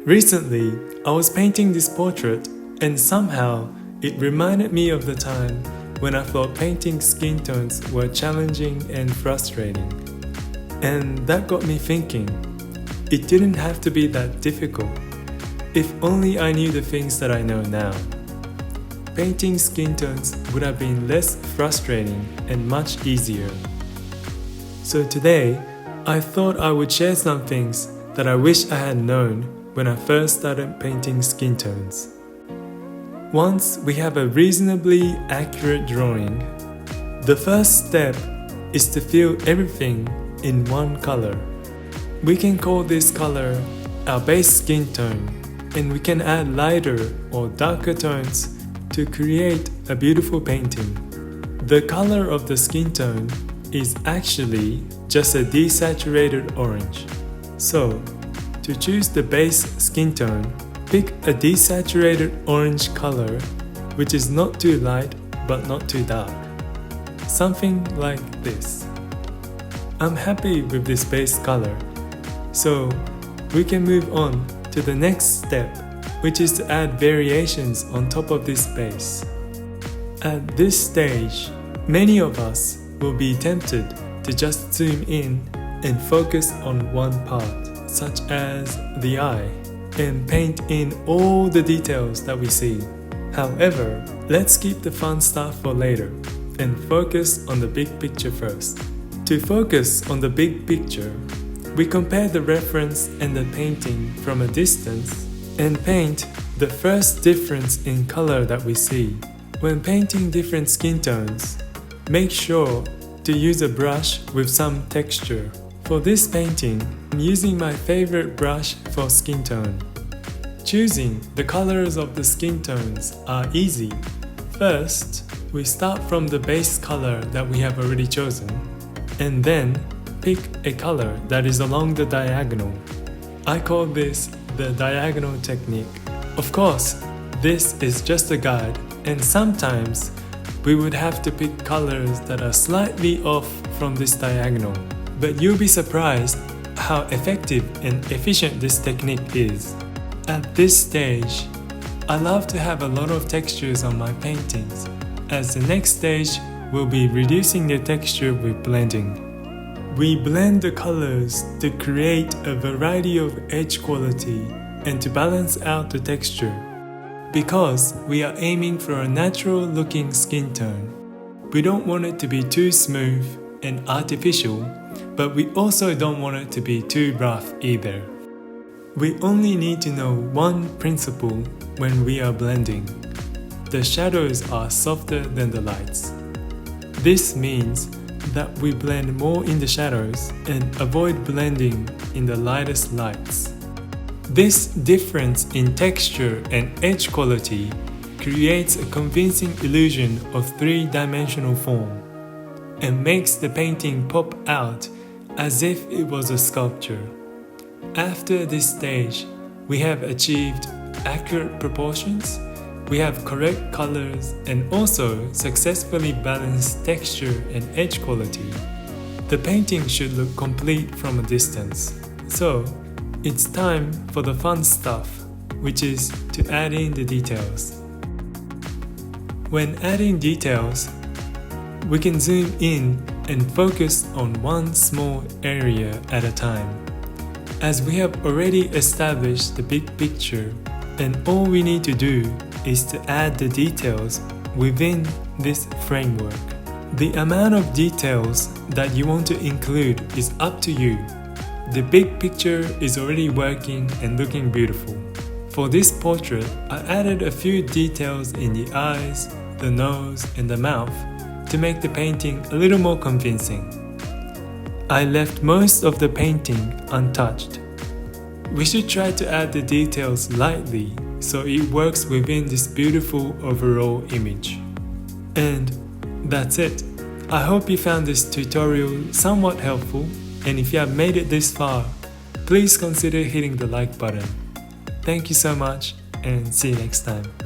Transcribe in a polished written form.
Recently, I was painting this portrait and somehow it reminded me of the time when I thought painting skin tones were challenging and frustrating. And that got me thinking, it didn't have to be that difficult. If only I knew the things that I know now. Painting skin tones would have been less frustrating and much easier. So today, I thought I would share some things that I wish I had known when I first started painting skin tones. Once we have a reasonably accurate drawing, the first step is to fill everything in one color. We can call this color our base skin tone, and we can add lighter or darker tones to create a beautiful painting. The color of the skin tone is actually just a desaturated orange. So, to choose the base skin tone, pick a desaturated orange color which is not too light but not too dark. Something like this. I'm happy with this base color, so we can move on to the next step, which is to add variations on top of this base. At this stage, many of us will be tempted to just zoom in and focus on one part, such as the eye, and paint in all the details that we see. However, let's keep the fun stuff for later and focus on the big picture first. To focus on the big picture, we compare the reference and the painting from a distance and paint the first difference in color that we see. When painting different skin tones, make sure to use a brush with some texture. For this painting, I'm using my favorite brush for skin tone. Choosing the colors of the skin tones are easy. First, we start from the base color that we have already chosen, and then pick a color that is along the diagonal. I call this the diagonal technique. Of course, this is just a guide, and sometimes we would have to pick colors that are slightly off from this diagonal. But you'll be surprised how effective and efficient this technique is. At this stage, I love to have a lot of textures on my paintings, as the next stage will be reducing the texture with blending. We blend the colors to create a variety of edge quality and to balance out the texture. Because we are aiming for a natural looking skin tone, we don't want it to be too smooth and artificial, but we also don't want it to be too rough either. We only need to know one principle when we are blending. The shadows are softer than the lights. This means that we blend more in the shadows and avoid blending in the lightest lights. This difference in texture and edge quality creates a convincing illusion of three-dimensional form and makes the painting pop out as if it was a sculpture. After this stage, we have achieved accurate proportions, we have correct colors, and also successfully balanced texture and edge quality. The painting should look complete from a distance. So, it's time for the fun stuff, which is to add in the details. When adding details, we can zoom in and focus on one small area at a time, as we have already established the big picture, and all we need to do is to add the details within this framework. The amount of details that you want to include is up to you. The big picture is already working and looking beautiful. For this portrait, I added a few details in the eyes, the nose, and the mouth to make the painting a little more convincing. I left most of the painting untouched. We should try to add the details lightly so it works within this beautiful overall image. And that's it. I hope you found this tutorial somewhat helpful, and if you have made it this far, please consider hitting the like button. Thank you so much, and see you next time.